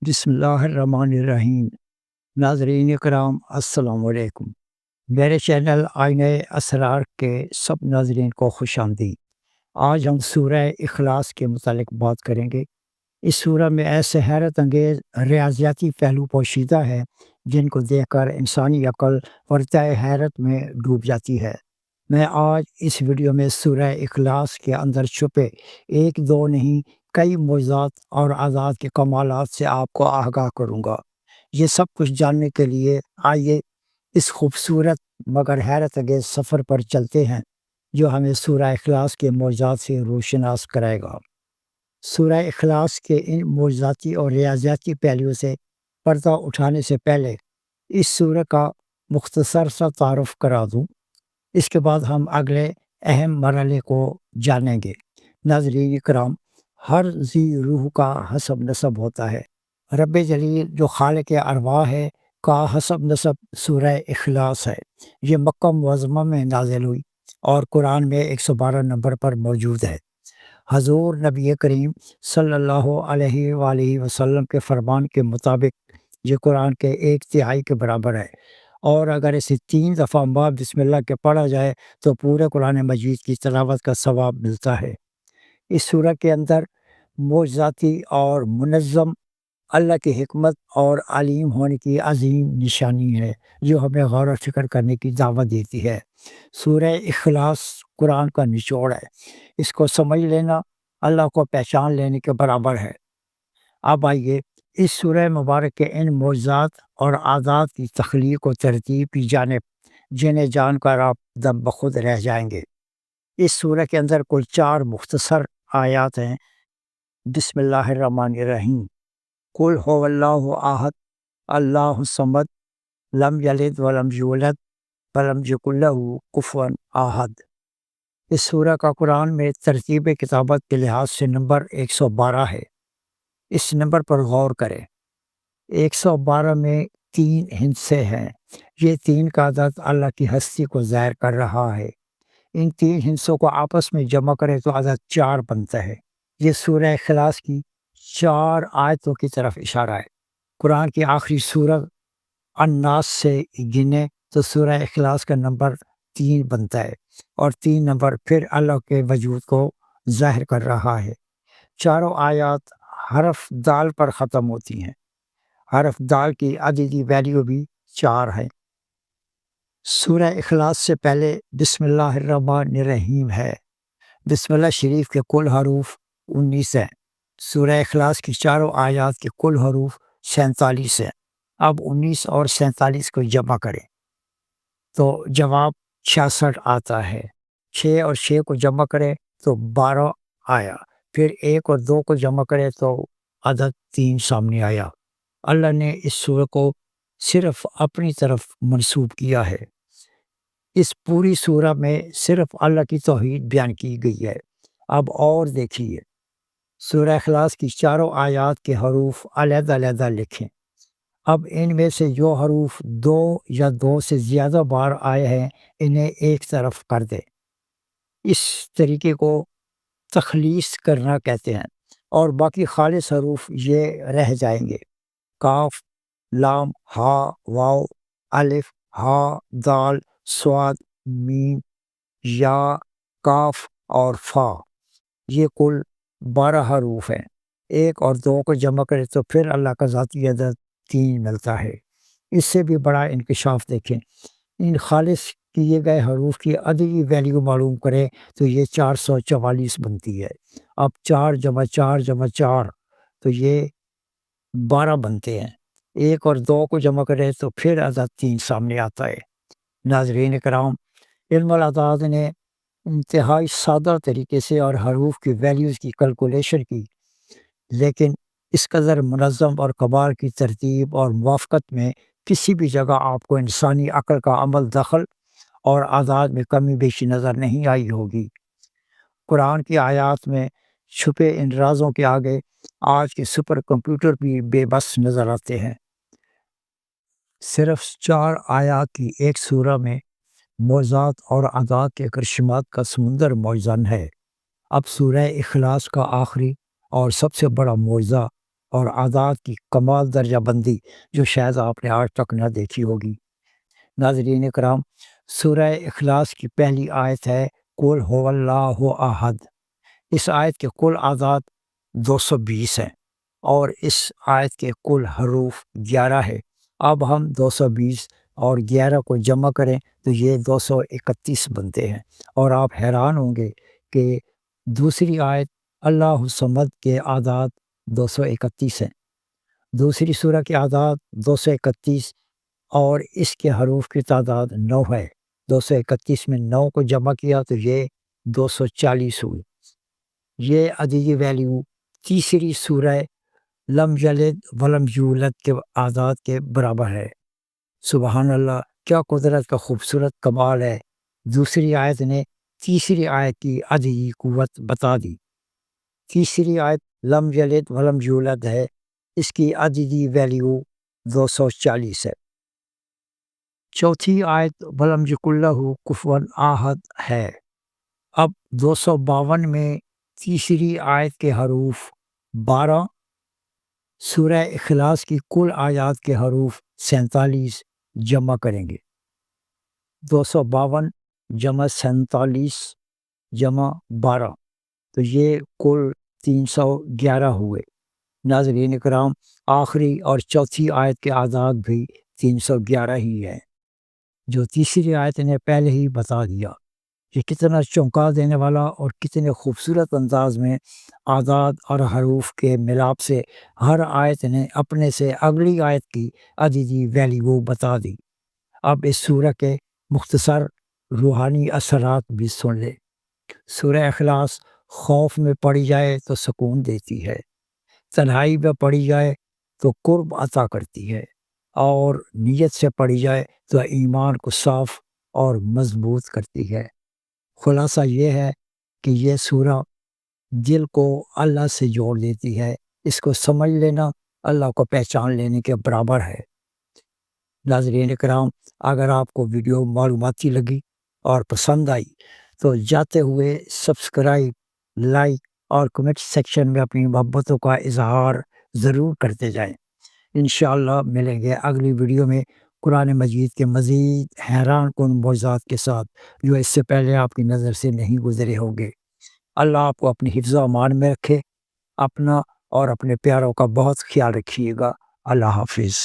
بسم اللہ الرحمن الرحیم۔ ناظرین کرام السلام علیکم۔ میرے چینل آئینہ اسرار کے سب ناظرین کو خوش آمدید۔ آج ہم سورہ اخلاص کے متعلق بات کریں گے۔ اس سورہ میں ایسے حیرت انگیز ریاضیاتی پہلو پوشیدہ ہے جن کو دیکھ کر انسانی عقل ورطۂ حیرت میں ڈوب جاتی ہے۔ میں آج اس ویڈیو میں سورہ اخلاص کے اندر چھپے ایک دو نہیں کئی معجزات اور آیات کے کمالات سے آپ کو آگاہ کروں گا۔ یہ سب کچھ جاننے کے لیے آئیے اس خوبصورت مگر حیرت انگیز سفر پر چلتے ہیں جو ہمیں سورہ اخلاص کے معجزات سے روشناس کرائے گا۔ سورہ اخلاص کے ان معجزاتی اور ریاضیاتی پہلوؤں سے پردہ اٹھانے سے پہلے اس سورہ کا مختصر سا تعارف کرا دوں، اس کے بعد ہم اگلے اہم مرحلے کو جانیں گے۔ ناظرین کرام، ہر ذی روح کا حسب نسب ہوتا ہے۔ رب جلیل جو خالق ارواح ہے کا حسب نسب سورہ اخلاص ہے۔ یہ مکہ معظمہ میں نازل ہوئی اور قرآن میں 112 نمبر پر موجود ہے۔ حضور نبی کریم صلی اللہ علیہ وآلہ وسلم کے فرمان کے مطابق یہ قرآن کے 1/3 کے برابر ہے، اور اگر اسے 3 دفعہ ماہ بسم اللہ کے پڑھا جائے تو پورے قرآن مجید کی تلاوت کا ثواب ملتا ہے۔ اس سورہ کے اندر معجزاتی اور منظم اللہ کی حکمت اور علیم ہونے کی عظیم نشانی ہے جو ہمیں غور و فکر کرنے کی دعوت دیتی ہے۔ سورہ اخلاص قرآن کا نچوڑ ہے۔ اس کو سمجھ لینا اللہ کو پہچان لینے کے برابر ہے۔ اب آئیے اس سورہ مبارک کے ان معجزات اور آیات کی تخلیق و ترتیب کی جانب جنہیں جان کر آپ دم بخود رہ جائیں گے۔ اس سورہ کے اندر کل 4 مختصر آیات ہیں۔ بسم اللہ الرحمن الرحیم۔ قل هو اللہ احد اللہ الصمد لم یلد ولم یولد ولم یکن لہ کفوا احد۔ اس سورہ کا قرآن میں ترتیب کتابت کے لحاظ سے نمبر 112 ہے۔ اس نمبر پر غور کریں۔ 112 میں 3 ہندسے ہیں۔ یہ 3 کا عدد اللہ کی ہستی کو ظاہر کر رہا ہے۔ ان 3 ہندسوں کو آپس میں جمع کریں تو عدد 4 بنتا ہے۔ یہ سورہ اخلاص کی 4 آیتوں کی طرف اشارہ ہے۔ قرآن کی آخری سورہ الناس سے گنے تو سورہ اخلاص کا نمبر 3 بنتا ہے، اور 3 نمبر پھر اللہ کے وجود کو ظاہر کر رہا ہے۔ چاروں آیات حرف دال پر ختم ہوتی ہیں۔ حرف دال کی عددی ویلیو بھی 4 ہے۔ سورہ اخلاص سے پہلے بسم اللہ الرحمن الرحیم ہے۔ بسم اللہ شریف کے کل حروف 19 ہیں۔ سورہ اخلاص کی چاروں آیات کے کل حروف 47 ہیں۔ اب 19 اور 47 کو جمع کریں تو جواب 66 آتا ہے۔ 6 اور 6 کو جمع کریں تو 12 آیا۔ پھر 1 اور 2 کو جمع کریں تو عدد 3 سامنے آیا۔ اللہ نے اس سورہ کو صرف اپنی طرف منسوب کیا ہے۔ اس پوری سورہ میں صرف اللہ کی توحید بیان کی گئی ہے۔ اب اور دیکھیے، سورہ اخلاص کی چاروں آیات کے حروف علیحدہ علیحدہ لکھیں۔ اب ان میں سے جو حروف 2 یا 2 سے زیادہ بار آئے ہیں انہیں ایک طرف کر دیں۔ اس طریقے کو تخلیص کرنا کہتے ہیں، اور باقی خالص حروف یہ رہ جائیں گے: کاف، لام، ہا، واو، الف، ہا، دال، صاد، میم، یا، کاف اور فا۔ یہ کل 12 حروف ہیں۔ 1 اور 2 کو جمع کرے تو پھر اللہ کا ذاتی عدد 3 ملتا ہے۔ اس سے بھی بڑا انکشاف دیکھیں۔ ان خالص کیے گئے حروف کی عددی ویلیو معلوم کریں تو یہ 444 بنتی ہے۔ اب 4 جمع 4 جمع 4 تو یہ 12 بنتے ہیں۔ 1 اور 2 کو جمع کریں تو پھر عدد 3 سامنے آتا ہے۔ ناظرین کرام، علم الاعداد نے انتہائی سادہ طریقے سے اور حروف کی ویلیوز کی کیلکولیشن کی، لیکن اس قدر منظم اور کمال کی ترتیب اور موافقت میں کسی بھی جگہ آپ کو انسانی عقل کا عمل دخل اور اعداد میں کمی بیشی نظر نہیں آئی ہوگی۔ قرآن کی آیات میں چھپے ان رازوں کے آگے آج کے سپر کمپیوٹر بھی بے بس نظر آتے ہیں۔ صرف 4 آیات کی ایک سورہ میں معجزات اور اعداد کے کرشمات کا سمندر موجزن ہے۔ اب سورہ اخلاص کا آخری اور سب سے بڑا معجزہ اور اعداد کی کمال درجہ بندی جو شاید آپ نے آج تک نہ دیکھی ہوگی۔ ناظرین کرام، سورہ اخلاص کی پہلی آیت ہے قل هو اللہ احد۔ اس آیت کے کل اعداد 220 ہیں اور اس آیت کے کل حروف 11 ہے۔ اب ہم 220 اور 11 کو جمع کریں تو یہ 231 بنتے ہیں، اور آپ حیران ہوں گے کہ دوسری آیت اللہ الصمد کے اعداد 231 ہیں۔ دوسری سورہ کے اعداد 231 اور اس کے حروف کی تعداد 9 ہے۔ 231 میں 9 کو جمع کیا تو یہ 240 ہوئی۔ یہ عددی ویلیو تیسری سورہ لم یلد ولم یولد کے اعداد کے برابر ہے۔ سبحان اللہ، کیا قدرت کا خوبصورت کمال ہے۔ دوسری آیت نے تیسری آیت کی عددی قوت بتا دی۔ تیسری آیت لم یلد ولم یولد ہے، اس کی عددی ویلیو 240 ہے۔ چوتھی آیت ولم یکن لہ کفوا احد ہے۔ اب 252 میں تیسری آیت کے حروف 12، سورہ اخلاص کی کل آیات کے حروف 47 جمع کریں گے۔ 252 جمع 47 جمع 12 تو یہ کل 311 ہوئے۔ ناظرین کرام، آخری اور چوتھی آیت کے اعداد بھی 311 ہی ہیں، جو تیسری آیت نے پہلے ہی بتا دیا۔ یہ کتنا چونکا دینے والا اور کتنے خوبصورت انداز میں اعداد اور حروف کے ملاپ سے ہر آیت نے اپنے سے اگلی آیت کی عددی ویلیو بتا دی۔ اب اس سورہ کے مختصر روحانی اثرات بھی سن لے۔ سورہ اخلاص خوف میں پڑھی جائے تو سکون دیتی ہے، تنہائی میں پڑھی جائے تو قرب عطا کرتی ہے، اور نیت سے پڑھی جائے تو ایمان کو صاف اور مضبوط کرتی ہے۔ خلاصہ یہ ہے کہ یہ سورہ دل کو اللہ سے جوڑ دیتی ہے۔ اس کو سمجھ لینا اللہ کو پہچان لینے کے برابر ہے۔ ناظرین کرام، اگر آپ کو ویڈیو معلوماتی لگی اور پسند آئی تو جاتے ہوئے سبسکرائب، لائک اور کمنٹ سیکشن میں اپنی محبتوں کا اظہار ضرور کرتے جائیں۔ انشاءاللہ ملیں گے اگلی ویڈیو میں قرآن مجید کے مزید حیران کن معجزات کے ساتھ، جو اس سے پہلے آپ کی نظر سے نہیں گزرے ہوں گے۔ اللہ آپ کو اپنی حفظ و امان میں رکھے۔ اپنا اور اپنے پیاروں کا بہت خیال رکھیے گا۔ اللہ حافظ۔